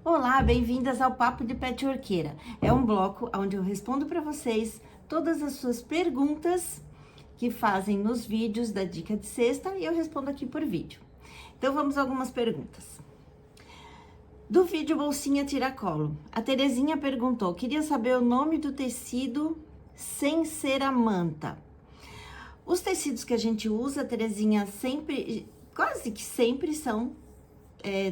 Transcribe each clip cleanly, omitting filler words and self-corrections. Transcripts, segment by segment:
Olá, bem-vindas ao Papo de Patchworkeira. É um bloco onde eu respondo para vocês todas as suas perguntas que fazem nos vídeos da Dica de Sexta e eu respondo aqui por vídeo. Então vamos a algumas perguntas. Do vídeo Bolsinha Tiracolo, a Terezinha perguntou, queria saber o nome do tecido sem ser a manta. Os tecidos que a gente usa, Terezinha, quase que sempre são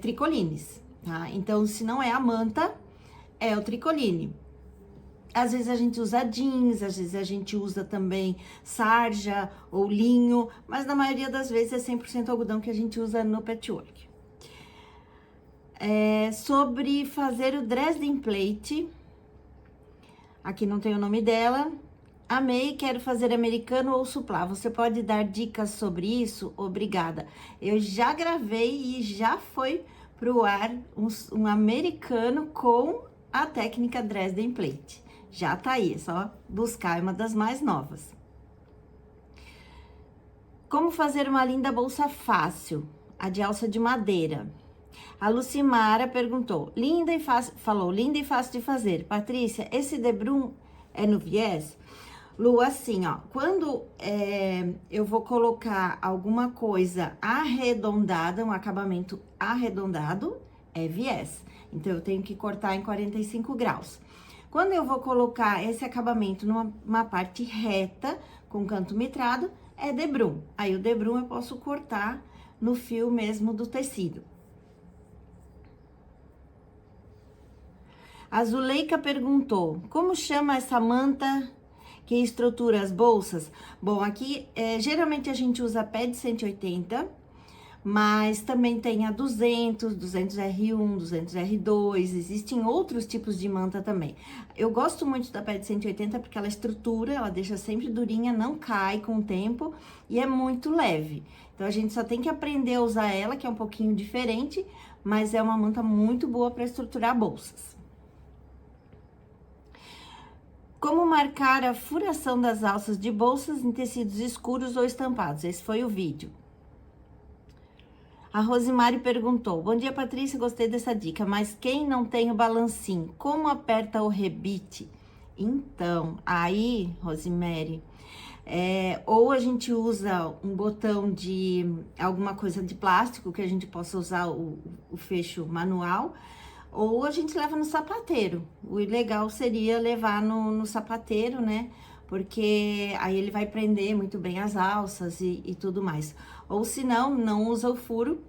tricolines, tá? Então, se não é a manta, é o tricoline. Às vezes a gente usa jeans, às vezes a gente usa também sarja ou linho, mas na maioria das vezes é 100% algodão que a gente usa no patchwork. Sobre fazer o Dresden Plate, aqui não tem o nome dela. Amei, quero fazer americano ou suplá. Você pode dar dicas sobre isso? Obrigada. Eu já gravei e já foi pro ar um americano com a técnica Dresden Plate. Já tá aí, é só buscar, é uma das mais novas. Como fazer uma linda bolsa fácil? A de alça de madeira. A Lucimara perguntou, linda e fácil, falou, linda e fácil de fazer. Patrícia, esse debrum é no viés? Lu, assim, ó, quando eu vou colocar alguma coisa arredondada, um acabamento arredondado, é viés. Então, eu tenho que cortar em 45 graus. Quando eu vou colocar esse acabamento numa parte reta, com canto mitrado, é debrum. Aí, o debrum eu posso cortar no fio mesmo do tecido. A Zuleika perguntou, como chama essa manta que estrutura as bolsas? Bom, aqui, geralmente a gente usa pé de 180, mas também tem a 200, 200R1, 200R2, existem outros tipos de manta também. Eu gosto muito da pé de 180 porque ela estrutura, ela deixa sempre durinha, não cai com o tempo e é muito leve. Então, a gente só tem que aprender a usar ela, que é um pouquinho diferente, mas é uma manta muito boa para estruturar bolsas. Como marcar a furação das alças de bolsas em tecidos escuros ou estampados? Esse foi o vídeo. A Rosimari perguntou, bom dia, Patrícia, gostei dessa dica, mas quem não tem o balancinho, como aperta o rebite? Então, aí, Rosemary, ou a gente usa um botão de alguma coisa de plástico, que a gente possa usar o fecho manual, ou a gente leva no sapateiro. O legal seria levar no sapateiro, né? Porque aí ele vai prender muito bem as alças e tudo mais. Ou se não, não usa o furo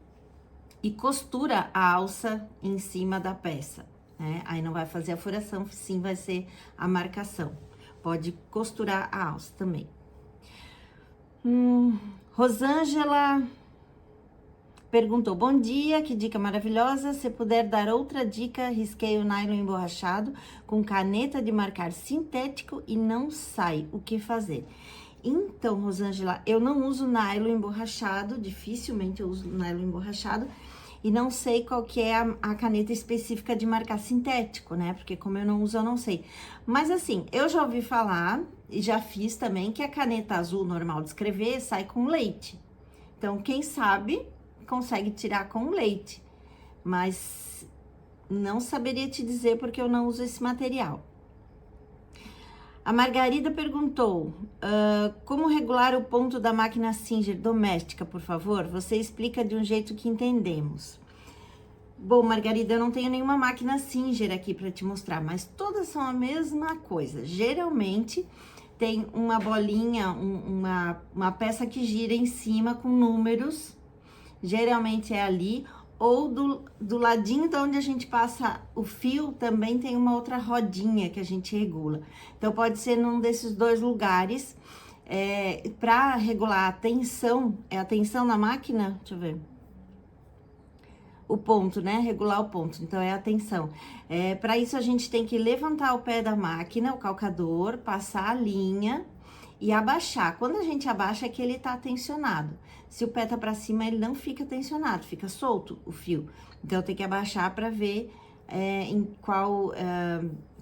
e costura a alça em cima da peça, né? Aí não vai fazer a furação, sim vai ser a marcação. Pode costurar a alça também. Rosângela perguntou, bom dia, que dica maravilhosa, se puder dar outra dica, risquei o nylon emborrachado com caneta de marcar sintético e não sai, o que fazer? Então, Rosângela, eu não uso nylon emborrachado, dificilmente eu uso nylon emborrachado, e não sei qual que é a caneta específica de marcar sintético, né? Porque como eu não uso, eu não sei. Mas assim, eu já ouvi falar, e já fiz também, que a caneta azul normal de escrever sai com leite. Então, quem sabe consegue tirar com leite, mas não saberia te dizer porque eu não uso esse material. A Margarida perguntou, como regular o ponto da máquina Singer doméstica, por favor? Você explica de um jeito que entendemos. Bom, Margarida, eu não tenho nenhuma máquina Singer aqui para te mostrar, mas todas são a mesma coisa. Geralmente, tem uma bolinha, uma peça que gira em cima com números, geralmente é ali, ou do ladinho de onde a gente passa o fio, também tem uma outra rodinha que a gente regula. Então, pode ser num desses dois lugares, para regular a tensão, a tensão na máquina, deixa eu ver. O ponto, né? Regular o ponto, então é a tensão. Para isso, a gente tem que levantar o pé da máquina, o calcador, passar a linha e abaixar. Quando a gente abaixa é que ele tá tensionado. Se o pé tá pra cima, ele não fica tensionado, fica solto o fio. Então, tem que abaixar pra ver em qual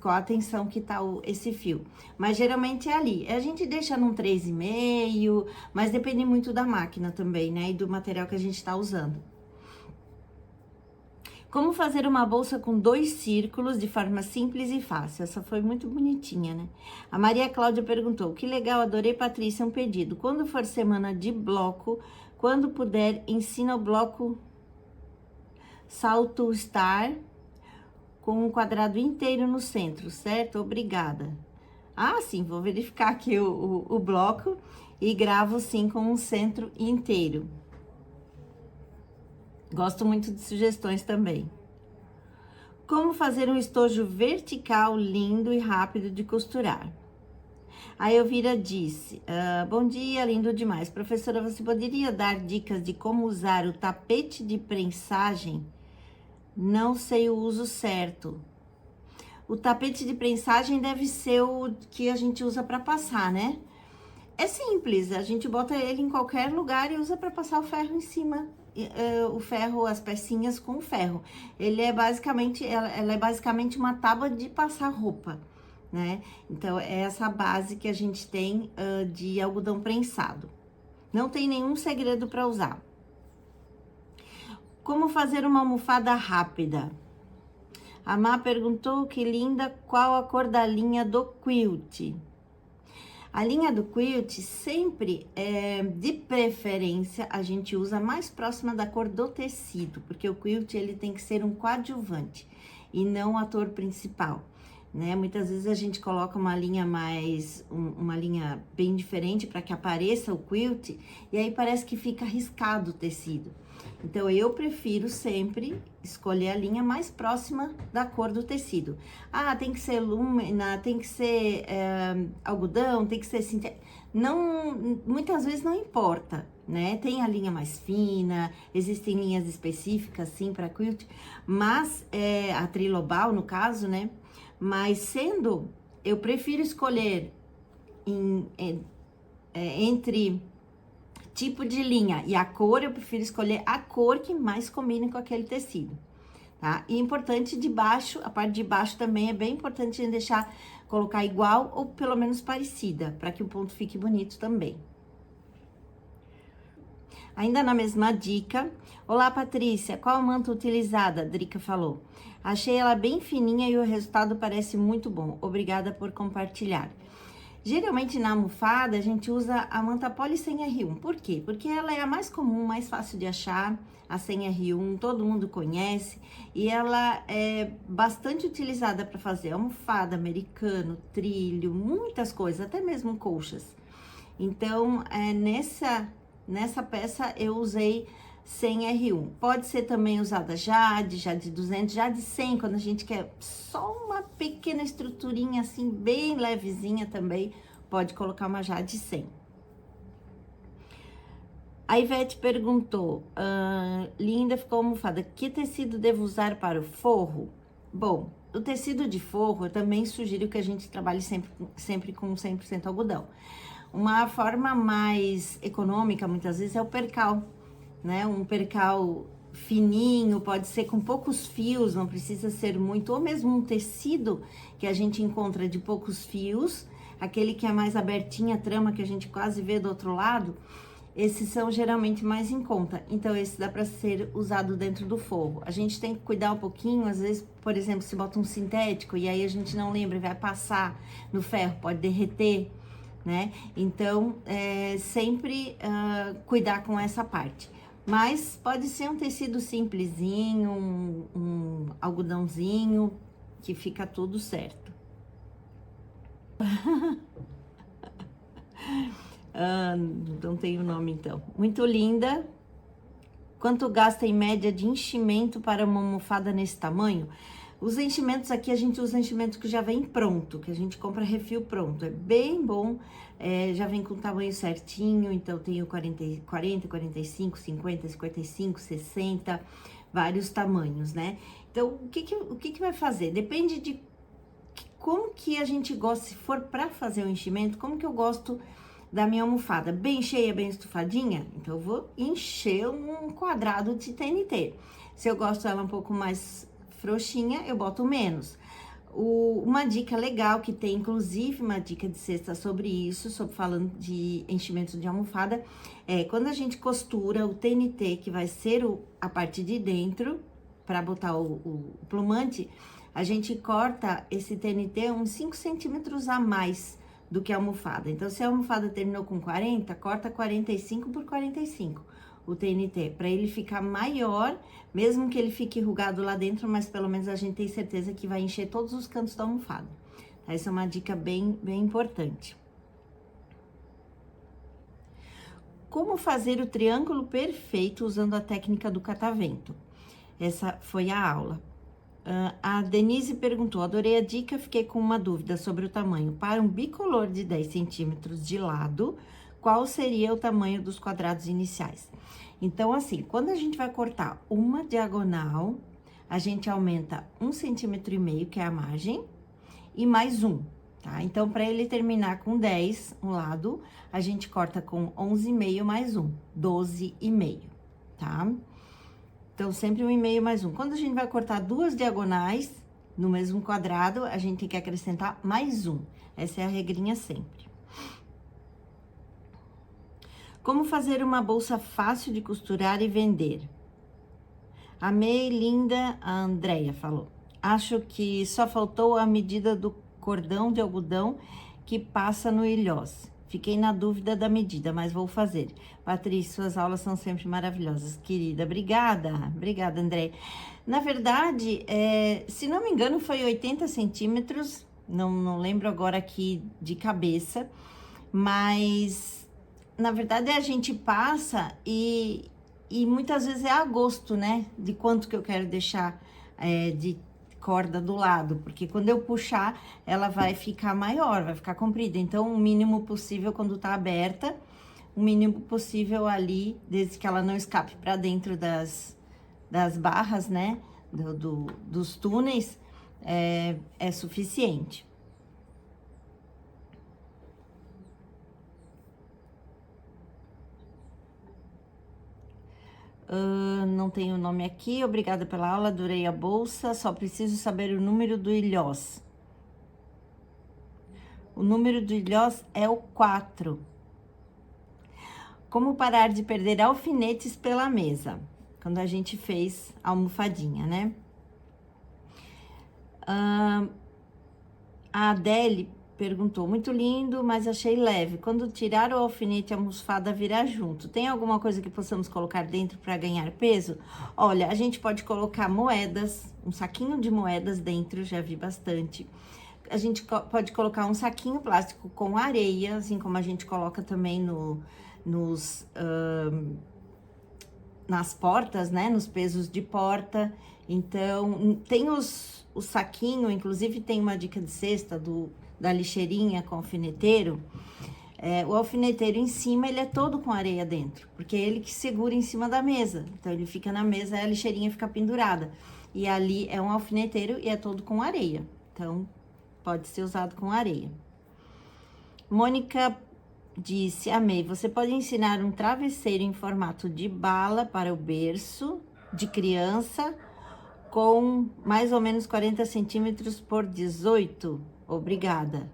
a tensão que tá esse fio. Mas, geralmente, é ali. A gente deixa num 3,5, mas depende muito da máquina também, né? E do material que a gente tá usando. Como fazer uma bolsa com 2 círculos de forma simples e fácil? Essa foi muito bonitinha, né? A Maria Cláudia perguntou: que legal, adorei, Patrícia, um pedido. Quando for semana de bloco, quando puder, ensina o bloco Salto Star com um quadrado inteiro no centro, certo? Obrigada. Ah, sim, vou verificar aqui o bloco e gravo sim com um centro inteiro. Gosto muito de sugestões também. Como fazer um estojo vertical lindo e rápido de costurar? A Elvira disse: bom dia, lindo demais. Professora, você poderia dar dicas de como usar o tapete de prensagem? Não sei o uso certo. O tapete de prensagem deve ser o que a gente usa para passar, né? É simples, a gente bota ele em qualquer lugar e usa para passar o ferro em cima. O ferro, as pecinhas com o ferro. Ela é basicamente uma tábua de passar roupa, né? Então, é essa base que a gente tem de algodão prensado. Não tem nenhum segredo para usar. Como fazer uma almofada rápida? A Má perguntou, que linda, qual a cor da linha do quilt? A linha do quilt sempre, de preferência, a gente usa mais próxima da cor do tecido, porque o quilt ele tem que ser um coadjuvante e não o ator principal, né? Muitas vezes a gente coloca uma linha uma linha bem diferente para que apareça o quilt e aí parece que fica riscado o tecido. Então, eu prefiro sempre escolher a linha mais próxima da cor do tecido. Ah, tem que ser lúmina, tem que ser algodão, tem que ser sintético. Não, muitas vezes não importa, né? Tem a linha mais fina, existem linhas específicas, sim, para quilt, mas a trilobal, no caso, né? Mas eu prefiro escolher entre tipo de linha e a cor, eu prefiro escolher a cor que mais combine com aquele tecido, tá? E importante de baixo, a parte de baixo também é bem importante colocar igual ou pelo menos parecida, para que o ponto fique bonito também. Ainda na mesma dica, olá Patrícia, qual manta utilizada? A Drica falou. Achei ela bem fininha e o resultado parece muito bom, obrigada por compartilhar. Geralmente na almofada a gente usa a manta Poly 100R1. Por quê? Porque ela é a mais comum, mais fácil de achar, a 100R1, todo mundo conhece, e ela é bastante utilizada para fazer almofada, americano, trilho, muitas coisas, até mesmo colchas. Então, nessa peça eu usei 100R1. Pode ser também usada Jade 200, Jade 100, quando a gente quer só uma pequena estruturinha assim, bem levezinha também, pode colocar uma Jade 100. A Ivete perguntou, linda, ficou almofada, que tecido devo usar para o forro? Bom, o tecido de forro, eu também sugiro que a gente trabalhe sempre com 100% algodão. Uma forma mais econômica, muitas vezes, é o percal, né? Um percal fininho, pode ser com poucos fios, não precisa ser muito, ou mesmo um tecido que a gente encontra de poucos fios, aquele que é mais abertinho, a trama que a gente quase vê do outro lado, esses são geralmente mais em conta. Então, esse dá para ser usado dentro do forro. A gente tem que cuidar um pouquinho, às vezes, por exemplo, se bota um sintético e aí a gente não lembra e vai passar no ferro, pode derreter, né? Então, sempre cuidar com essa parte. Mas pode ser um tecido simplesinho, um algodãozinho, que fica tudo certo. Não tem o nome, então. Muito linda. Quanto gasta em média de enchimento para uma almofada nesse tamanho? Os enchimentos aqui, a gente usa enchimento que já vem pronto, que a gente compra refil pronto. É bem bom, já vem com o tamanho certinho, então tem o 40, 45, 50, 55, 60, vários tamanhos, né? Então, o que vai fazer? Depende de como que a gente gosta, se for para fazer o enchimento, como que eu gosto da minha almofada? Bem cheia, bem estufadinha? Então, eu vou encher um quadrado de TNT. Se eu gosto dela um pouco mais frouxinha, eu boto menos. Uma dica legal que tem, inclusive, uma dica de sexta sobre isso, falando de enchimento de almofada, quando a gente costura o TNT, que vai ser a parte de dentro, para botar o plumante, a gente corta esse TNT uns 5 centímetros a mais do que a almofada. Então, se a almofada terminou com 40, corta 45 por 45 o TNT, para ele ficar maior, mesmo que ele fique enrugado lá dentro, mas pelo menos a gente tem certeza que vai encher todos os cantos da almofada. Essa é uma dica bem importante. Como fazer o triângulo perfeito usando a técnica do catavento? Essa foi a aula. A Denise perguntou, adorei a dica, fiquei com uma dúvida sobre o tamanho. Para um bicolor de 10 centímetros de lado, qual seria o tamanho dos quadrados iniciais? Então, assim, quando a gente vai cortar uma diagonal, a gente aumenta 1,5 centímetros, que é a margem, e mais um, tá? Então, para ele terminar com 10, um lado, a gente corta com 11,5 mais um, 12,5, tá? Então, sempre 1,5 mais um. Quando a gente vai cortar duas diagonais no mesmo quadrado, a gente tem que acrescentar mais um. Essa é a regrinha sempre. Como fazer uma bolsa fácil de costurar e vender? Amei, linda, a Andrea falou. Acho que só faltou a medida do cordão de algodão que passa no ilhós. Fiquei na dúvida da medida, mas vou fazer. Patrícia, suas aulas são sempre maravilhosas, querida. Obrigada, obrigada, André. Na verdade, se não me engano, foi 80 centímetros, não lembro agora aqui de cabeça, mas na verdade a gente passa e muitas vezes é a gosto, né? De quanto que eu quero deixar de corda do lado, porque quando eu puxar, ela vai ficar maior, vai ficar comprida. Então, o mínimo possível quando tá aberta, o mínimo possível ali, desde que ela não escape para dentro das barras, né, dos túneis, é suficiente. Não tenho o nome aqui, obrigada pela aula, adorei a bolsa, só preciso saber o número do ilhós. O número do ilhós é o 4. Como parar de perder alfinetes pela mesa? Quando a gente fez a almofadinha, né? A Adele perguntou, muito lindo, mas achei leve. Quando tirar o alfinete, a almofada virá junto. Tem alguma coisa que possamos colocar dentro para ganhar peso? Olha, a gente pode colocar moedas, um saquinho de moedas dentro, já vi bastante. A gente pode colocar um saquinho plástico com areia, assim como a gente coloca também nas portas, né? Nos pesos de porta. Então, tem o saquinho, inclusive tem uma dica de cesta da lixeirinha com alfineteiro. O alfineteiro em cima, ele é todo com areia dentro, porque é ele que segura em cima da mesa. Então, ele fica na mesa e a lixeirinha fica pendurada. E ali é um alfineteiro e é todo com areia. Então, pode ser usado com areia. Mônica disse, amei, você pode ensinar um travesseiro em formato de bala para o berço de criança com mais ou menos 40 centímetros por 18? Obrigada.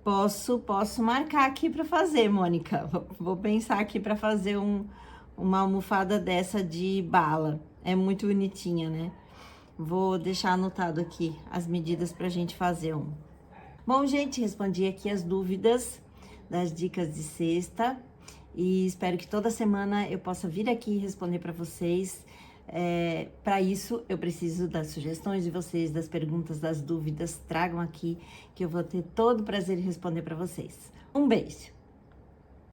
Posso marcar aqui para fazer, Mônica. Vou pensar aqui para fazer uma almofada dessa de bala. É muito bonitinha, né? Vou deixar anotado aqui as medidas pra gente fazer um. Bom, gente, respondi aqui as dúvidas das dicas de cesta e espero que toda semana eu possa vir aqui e responder para vocês. Para isso, eu preciso das sugestões de vocês, das perguntas, das dúvidas. Tragam aqui que eu vou ter todo o prazer em responder para vocês. Um beijo!